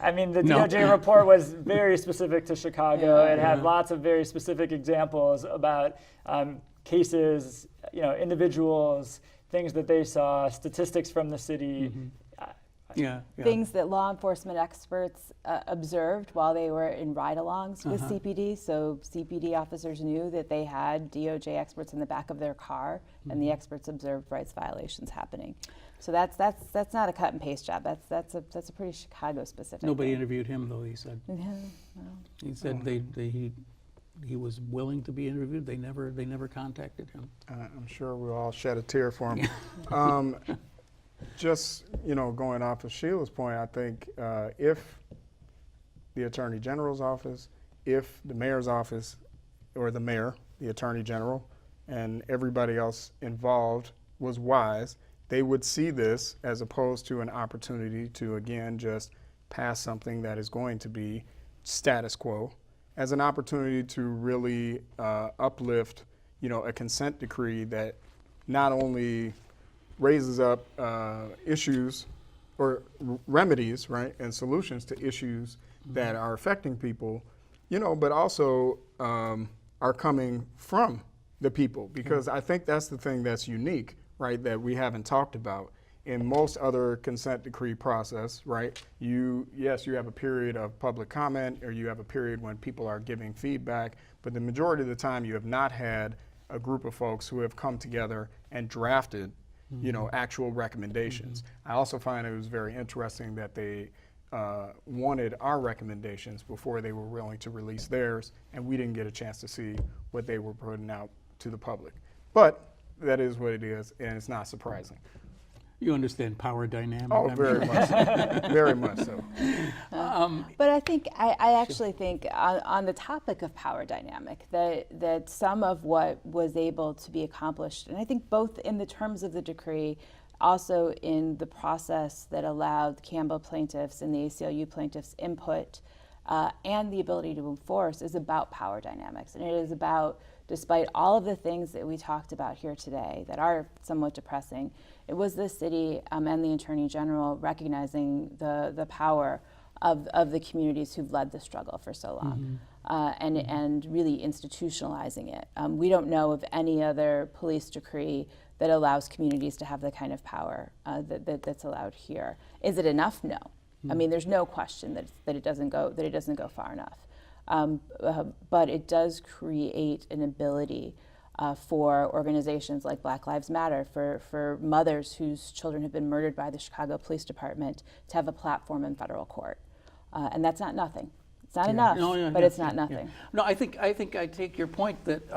I mean, the DOJ report was very specific to Chicago. It had lots of very specific examples about cases, individuals, things that they saw, statistics from the city. Things that law enforcement experts observed while they were in ride-alongs with CPD. So CPD officers knew that they had DOJ experts in the back of their car, and the experts observed rights violations happening. So that's not a cut and paste job. That's a pretty Chicago specific. Nobody thing. interviewed him though. He said. He said he was willing to be interviewed. They never contacted him. I'm sure we'll all shed a tear for him. Just going off of Sheila's point, I think if the Attorney General's office, if the mayor's office, or the mayor, the Attorney General, and everybody else involved was wise, they would see this as opposed to an opportunity to, again, just pass something that is going to be status quo, as an opportunity to really uplift, a consent decree that not only raises up issues remedies, right, and solutions to issues that are affecting people, but also are coming from the people, because I think that's the thing that's unique, right, that we haven't talked about. In most other consent decree process, right, you have a period of public comment, or you have a period when people are giving feedback, but the majority of the time you have not had a group of folks who have come together and drafted actual recommendations. I also find it was very interesting that they wanted our recommendations before they were willing to release theirs, and we didn't get a chance to see what they were putting out to the public. But that is what it is, and it's not surprising. You understand power dynamics? Oh, very much so. Very much so. But I think, I actually think on the topic of power dynamic, that some of what was able to be accomplished, and I think both in the terms of the decree, also in the process that allowed Campbell plaintiffs and the ACLU plaintiffs input and the ability to enforce, is about power dynamics. And it is about, despite all of the things that we talked about here today that are somewhat depressing, it was the city and the Attorney General recognizing the power of the communities who've led the struggle for so long, and really institutionalizing it. We don't know of any other police decree that allows communities to have the kind of power that's allowed here. Is it enough? No. I mean, there's no question that it doesn't go far enough. But it does create an ability for organizations like Black Lives Matter, for mothers whose children have been murdered by the Chicago Police Department, to have a platform in federal court. And that's not nothing. It's not enough, but it's not nothing. No, I think I take your point that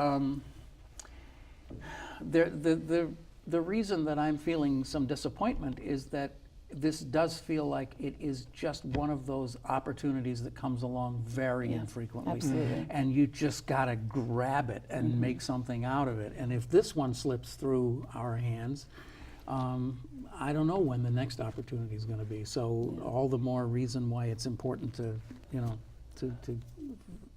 the reason that I'm feeling some disappointment is that this does feel like it is just one of those opportunities that comes along very infrequently. Absolutely. And you just gotta grab it and make something out of it. And if this one slips through our hands, I don't know when the next opportunity is gonna be. So all the more reason why it's important to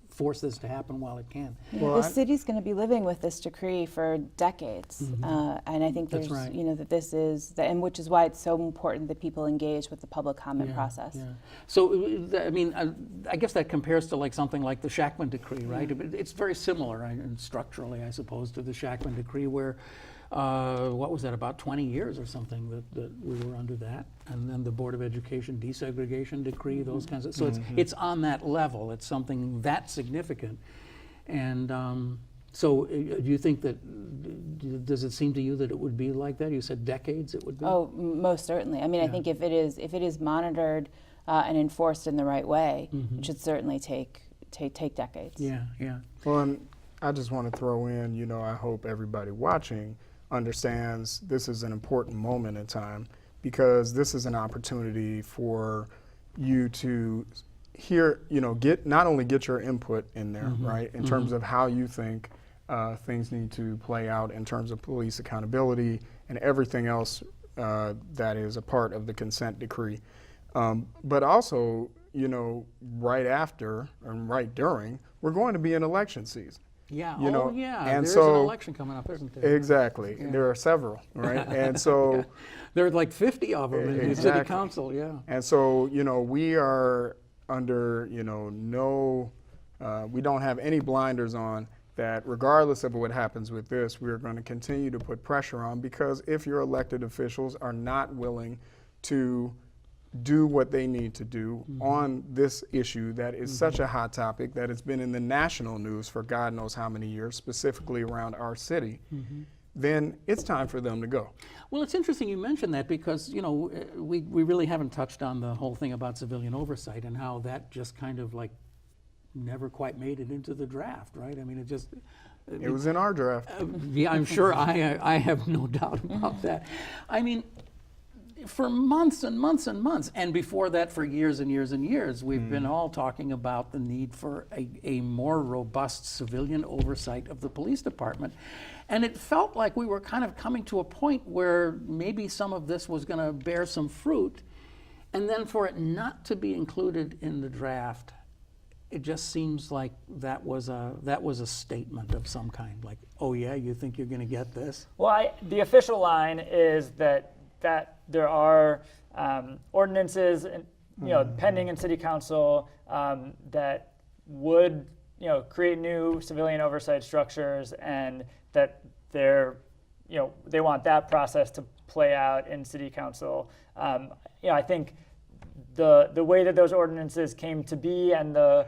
force this to happen while it can. Well, the city's going to be living with this decree for decades, and I think there's, that this is, and which is why it's so important that people engage with the public comment process. Yeah. So, I mean, I guess that compares to like something like the Shackman decree, right? It's very similar, and structurally, I suppose, to the Shackman decree, where what was that, about 20 years or something that we were under that, and then the Board of Education desegregation decree, those kinds of, so it's on that level. It's something that significant. And so do you think that, does it seem to you that it would be like that? You said decades it would be? Oh, most certainly. I mean, I think if it is monitored and enforced in the right way, it should certainly take decades. Yeah, yeah. Well, and I just want to throw in, I hope everybody watching understands this is an important moment in time, because this is an opportunity for you to hear, not only get your input in there, right, in terms of how you think things need to play out in terms of police accountability and everything else that is a part of the consent decree. But also, right after and right during, we're going to be in election season. Yeah. And there's so, an election coming up, isn't there? Exactly. Yeah. There are several, right? And so there are like 50 of them in the city council. Yeah. And so we are under we don't have any blinders on that. Regardless of what happens with this, we're going to continue to put pressure on, because if your elected officials are not willing to do what they need to do on this issue that is such a hot topic, that it's been in the national news for God knows how many years, specifically around our city, then it's time for them to go. Well, it's interesting you mentioned that, because we really haven't touched on the whole thing about civilian oversight and how that just kind of like never quite made it into the draft, right? I mean, it was in our draft. Yeah, I'm sure. I have no doubt about that. I mean, for months and months and months, and before that for years and years and years, we've been all talking about the need for a more robust civilian oversight of the police department. And it felt like we were kind of coming to a point where maybe some of this was going to bear some fruit, and then for it not to be included in the draft, it just seems like that was a statement of some kind, like, oh yeah, you think you're going to get this? Well, the official line is that there are ordinances, pending in city council that would, create new civilian oversight structures, and that they want that process to play out in city council. I think the way that those ordinances came to be and the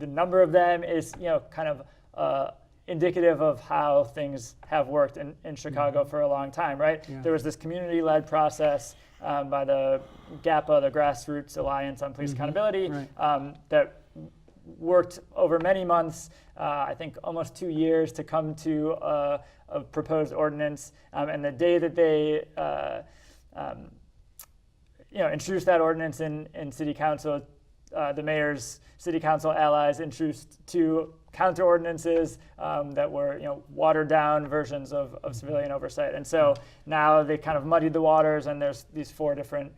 number of them is kind of indicative of how things have worked in Chicago for a long time, right? Yeah. There was this community-led process by the GAPA, the Grassroots Alliance on Police Accountability, Right. that worked over many months, I think almost 2 years, to come to a proposed ordinance. And the day that they introduced that ordinance in city council, the mayor's city council allies introduced 2 counter ordinances that were watered down versions of civilian oversight. And so now they kind of muddied the waters, and there's these 4 different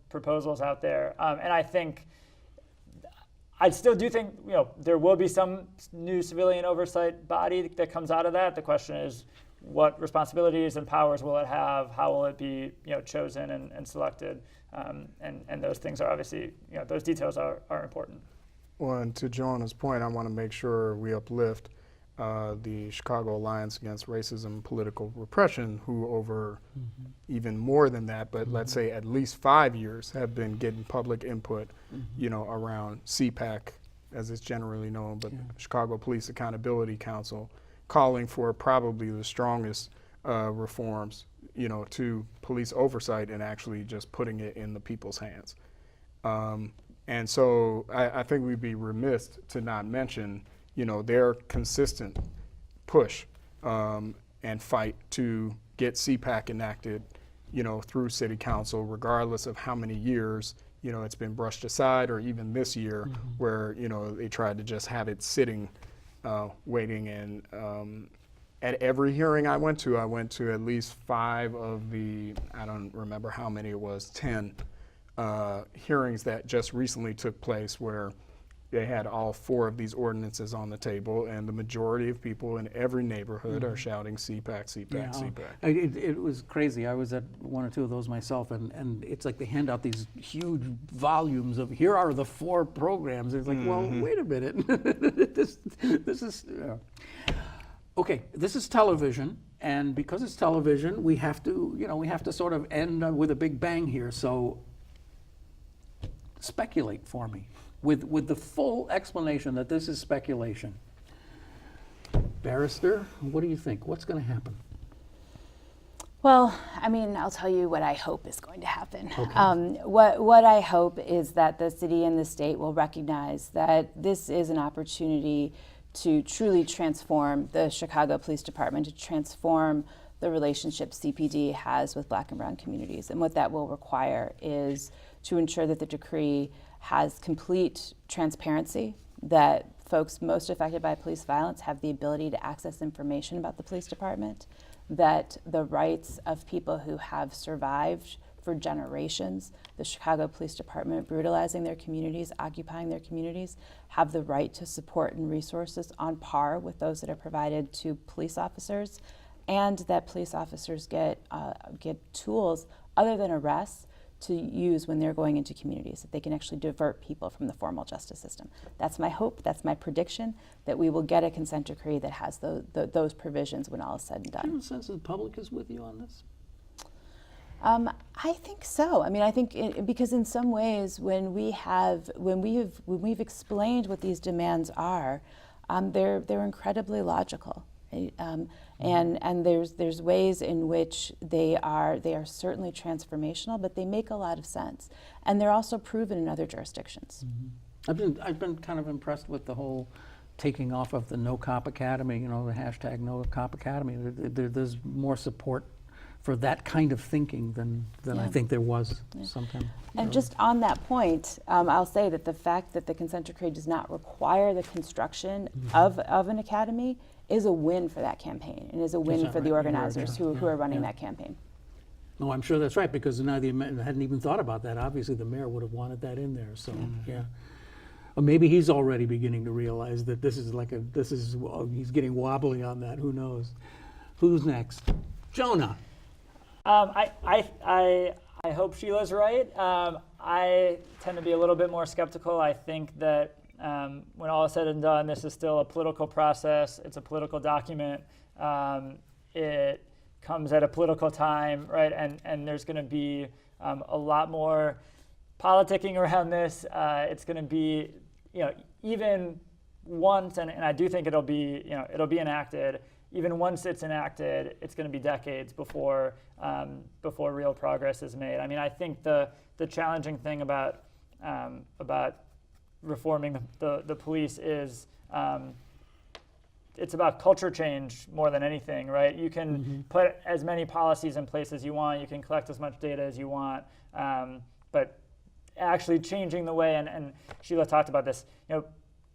proposals out there. And I still do think there will be some new civilian oversight body that comes out of that. The question is, what responsibilities and powers will it have? How will it be chosen and selected? And those things are obviously, those details are important. Well, and to Jonah's point, I want to make sure we uplift the Chicago Alliance Against Racism and Political Repression, who over even more than that, but let's say at least 5 years, have been getting public input, around CPAC, as it's generally known, but Chicago Police Accountability Council, calling for probably the strongest reforms, to police oversight, and actually just putting it in the people's hands. And so I think we'd be remiss to not mention, their consistent push and fight to get CPAC enacted, through city council, regardless of how many years, it's been brushed aside, or even this year where, they tried to just have it sitting, waiting. And at every hearing I went to at least 5 of the, I don't remember how many it was, 10 hearings that just recently took place, where they had all 4 of these ordinances on the table, and the majority of people in every neighborhood are shouting CPAC, CPAC, CPAC. It was crazy. I was at 1 or 2 of those myself, and it's like they hand out these huge volumes of, here are the 4 programs. It's like, well, wait a minute. this is, okay, this is television, and because it's television, we have to sort of end with a big bang here. So speculate for me with the full explanation that this is speculation. Barrister, what do you think? What's going to happen? Well, I'll tell you what I hope is going to happen. Okay. What I hope is that the city and the state will recognize that this is an opportunity to truly transform the Chicago Police Department, to transform the relationship CPD has with Black and brown communities. And what that will require is to ensure that the decree has complete transparency, that folks most affected by police violence have the ability to access information about the police department, that the rights of people who have survived for generations the Chicago Police Department brutalizing their communities, occupying their communities, have the right to support and resources on par with those that are provided to police officers, and that police officers get tools other than arrests to use when they're going into communities, that they can actually divert people from the formal justice system. That's my hope, that's my prediction, that we will get a consent decree that has those provisions when all is said and done. Do you have a sense that the public is with you on this? I think so. I think because in some ways, when we've explained what these demands are, they're incredibly logical. Right? And there's ways in which they are certainly transformational, but they make a lot of sense, and they're also proven in other jurisdictions. Mm-hmm. I've been kind of impressed with the whole taking off of the No Cop Academy, the hashtag No Cop Academy. There's more support for that kind of thinking than I think there was sometime. And just on that point, I'll say that the fact that the consent decree does not require the construction of an academy is a win for that campaign, and is a win for the organizers who are running that campaign. No, I'm sure that's right, because now the mayor hadn't even thought about that. Obviously, the mayor would have wanted that in there. So, yeah. Or maybe he's already beginning to realize that he's getting wobbly on that. Who knows? Who's next? Jonah. I I hope Sheila's right. I tend to be a little bit more skeptical. I think that when all is said and done, this is still a political process. It's a political document. It comes at a political time, right? And there's going to be a lot more politicking around this. It's going to be, even once, and I do think it'll be enacted. Even once it's enacted, it's going to be decades before real progress is made. I mean, I think the challenging thing about reforming the police is it's about culture change more than anything, right? You can put as many policies in place as you want, you can collect as much data as you want, but actually changing the way, and Sheila talked about this,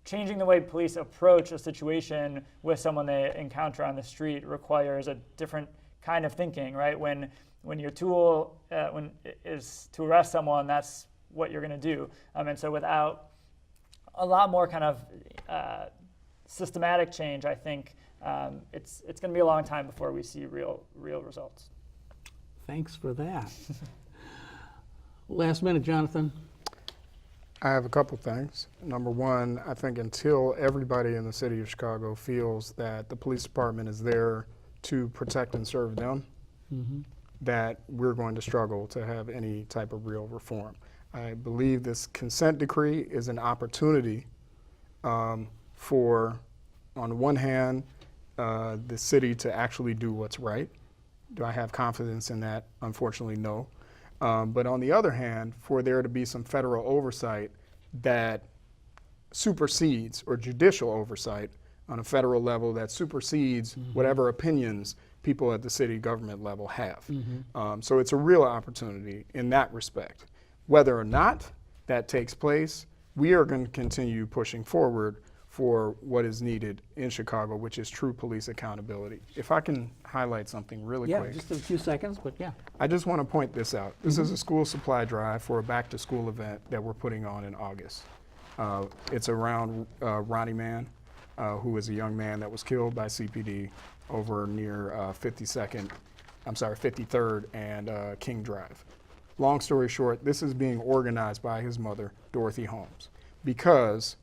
changing the way police approach a situation with someone they encounter on the street requires a different kind of thinking, right? When your tool is to arrest someone, that's what you're going to do. And so without a lot more kind of systematic change, I think it's going to be a long time before we see real results. Thanks for that. Last minute, Jonathan. I have a couple things. Number one, I think until everybody in the city of Chicago feels that the police department is there to protect and serve them, that we're going to struggle to have any type of real reform. I believe this consent decree is an opportunity for, on the one hand, the city to actually do what's right. Do I have confidence in that? Unfortunately, no. But on the other hand, for there to be some federal oversight that supersedes, or judicial oversight on a federal level that supersedes whatever opinions people at the city government level have. So it's a real opportunity in that respect. Whether or not that takes place, we are going to continue pushing forward for what is needed in Chicago, which is true police accountability. If I can highlight something really quick. Yeah, just a few seconds, but yeah. I just want to point this out. This is a school supply drive for a back-to-school event that we're putting on in August. It's around Ronnie Man, who is a young man that was killed by CPD over near 53rd and King Drive. Long story short, this is being organized by his mother, Dorothy Holmes, because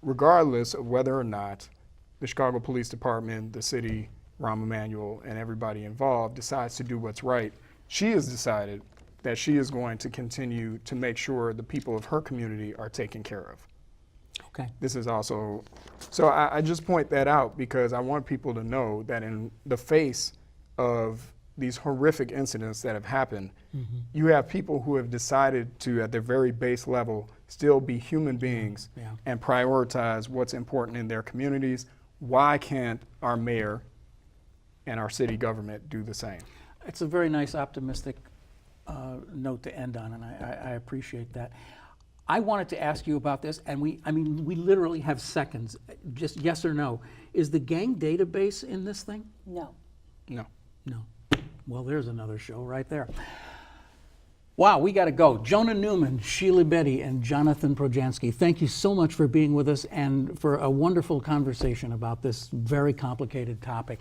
regardless of whether or not the Chicago Police Department, the city, Rahm Emanuel, and everybody involved decides to do what's right, she has decided that she is going to continue to make sure the people of her community are taken care of. Okay. This is also, so I just point that out because I want people to know that in the face of these horrific incidents that have happened, you have people who have decided to, at their very base level, still be human beings and prioritize what's important in their communities. Why can't our mayor and our city government do the same? It's a very nice, optimistic note to end on, and I appreciate that. I wanted to ask you about this, and we literally have seconds. Just yes or no. Is the gang database in this thing? No. No. No. Well, there's another show right there. Wow, we got to go. Jonah Newman, Sheila Bedi, and Jonathan Projanski, thank you so much for being with us and for a wonderful conversation about this very complicated topic.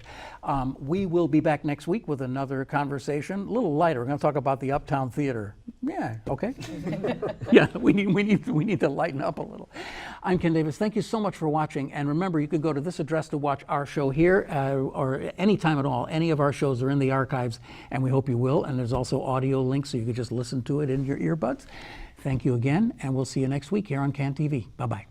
We will be back next week with another conversation, a little lighter. We're going to talk about the Uptown Theater. Yeah, okay. Yeah, we need to lighten up a little. I'm Ken Davis. Thank you so much for watching. And remember, you can go to this address to watch our show here or anytime at all. Any of our shows are in the archives, and we hope you will. And there's also audio links, so you can just listen to it in your earbuds. Thank you again, and we'll see you next week here on CAN TV. Bye-bye.